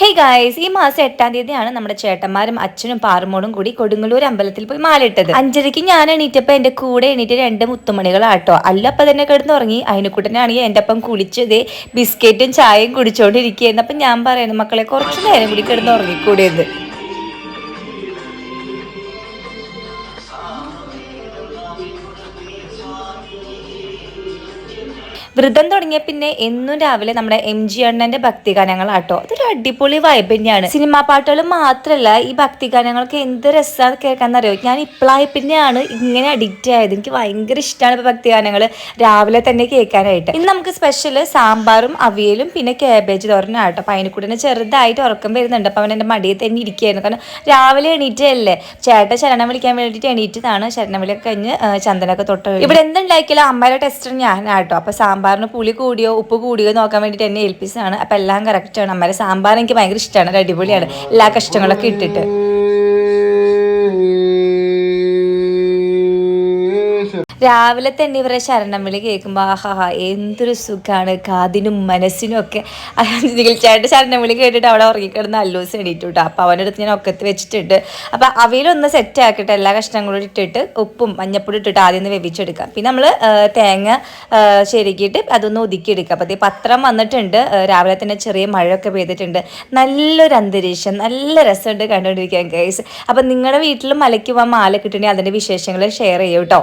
Hey guys, ഈ മാസം 8-ാം തീയതിയാണ് നമ്മുടെ ചേട്ടന്മാരും അച്ഛനും പാറുമോളും കൂടി കൊടുങ്ങല്ലൂർ അമ്പലത്തിൽ പോയി മാലയിട്ടത്. 5:30 ഞാൻ എണീറ്റപ്പോ എന്റെ കൂടെ എണീറ്റ് 2 മുത്തുമണികളാട്ടോ. അല്ലപ്പ തന്നെ കിടന്നുറങ്ങി. അതിനെക്കൂട്ടനാണെങ്കിൽ എന്റെ ഒപ്പം കുളിച്ചത് ബിസ്ക്കറ്റും ചായയും കുടിച്ചോണ്ടിരിക്കുകയായിരുന്നു. അപ്പൊ ഞാൻ പറയുന്നു, മക്കളെ കുറച്ചു നേരം കൂടി കിടന്നുറങ്ങിക്കൂടിയത്. വ്രതം തുടങ്ങിയ പിന്നെ എന്നും രാവിലെ നമ്മുടെ MG അണ്ണന്റെ ഭക്തിഗാനങ്ങളാട്ടോ. അതൊരു അടിപൊളി വൈബ് തന്നെയാണ്. സിനിമാ പാട്ടുകൾ മാത്രമല്ല, ഈ ഭക്തിഗാനങ്ങൾക്ക് എന്ത് രസമാണ് കേൾക്കാന്നറിയോ. ഞാൻ ഇപ്പോഴായി പിന്നെയാണ് ഇങ്ങനെ അഡിക്റ്റ് ആയത്. എനിക്ക് ഭയങ്കര ഇഷ്ടമാണ് ഇപ്പോൾ ഭക്തിഗാനങ്ങൾ രാവിലെ തന്നെ കേൾക്കാനായിട്ട്. ഇന്ന് നമുക്ക് സ്പെഷ്യൽ സാമ്പാറും അവിയലും പിന്നെ കാബേജ് തോരനാട്ടോ. അപ്പം അതിനെ കൂടെ ചെറുതായിട്ട് ഉറക്കം വരുന്നുണ്ട്. അപ്പം അവൻ എൻ്റെ മടിയിൽ തന്നെ ഇരിക്കുകയായിരുന്നു. കാരണം രാവിലെ എണീറ്റല്ലേ, ചേട്ടൻ ശരണം വിളിക്കാൻ വേണ്ടിയിട്ട് എണീറ്റതാണ്. ശരണം വിളിയൊക്കെ കഴിഞ്ഞ് ചന്ദനൊക്കെ തൊട്ട് ഇവിടെ എന്തുണ്ടാക്കിയാലും അമ്മയുടെ ടെസ്റ്റർ ഞാനാട്ടോ. അപ്പം സാമ്പാറിന് പുളി കൂടിയോ ഉപ്പ് കൂടിയോ നോക്കാൻ വേണ്ടിയിട്ട് എന്നെ ഏൽപ്പിച്ചതാണ്. അപ്പം എല്ലാം കറക്റ്റാണ്. അമ്മയുടെ സാമ്പാർ എനിക്ക് ഭയങ്കര ഇഷ്ടമാണ്. അടിപൊളിയാണ് എല്ലാ കഷ്ടങ്ങളൊക്കെ ഇട്ടിട്ട്. രാവിലെ തന്നെ ഇവരെ ശരണം വിളി കേൾക്കുമ്പോൾ ആഹാ എന്തൊരു സുഖമാണ് കാതിനും മനസ്സിനും ഒക്കെ. ചേട്ടൻ ശരണം വിളി കേട്ടിട്ട് അവിടെ ഉറങ്ങിക്കിടന്ന് അല്ലൂസ് എണീറ്റു കേട്ടോ. അപ്പോൾ അവൻ്റെ അടുത്ത് ഞാൻ ഒക്കത്ത് വെച്ചിട്ടുണ്ട്. അപ്പോൾ അവയിലൊന്ന് സെറ്റ് ആക്കിയിട്ട് എല്ലാ കഷ്ണങ്ങളും ഇട്ടിട്ട് ഉപ്പും മഞ്ഞപ്പൊടി ഇട്ടിട്ട് ആദ്യം ഒന്ന് വെവിച്ചെടുക്കാം. പിന്നെ നമ്മൾ തേങ്ങ ശരിക്കിയിട്ട് അതൊന്ന് ഒതുക്കിയെടുക്കുക. അപ്പോൾ പത്രം വന്നിട്ടുണ്ട്. രാവിലെ തന്നെ ചെറിയ മഴയൊക്കെ പെയ്തിട്ടുണ്ട്. നല്ലൊരു അന്തരീക്ഷം, നല്ല രസമുണ്ട് കണ്ടുകൊണ്ടിരിക്കാൻ ഗൈസ്. അപ്പം നിങ്ങളുടെ വീട്ടിലും മലയ്ക്ക് പോകാൻ മാല കിട്ടണമെങ്കിൽ അതിൻ്റെ വിശേഷങ്ങൾ ഷെയർ ചെയ്യൂ കേട്ടോ.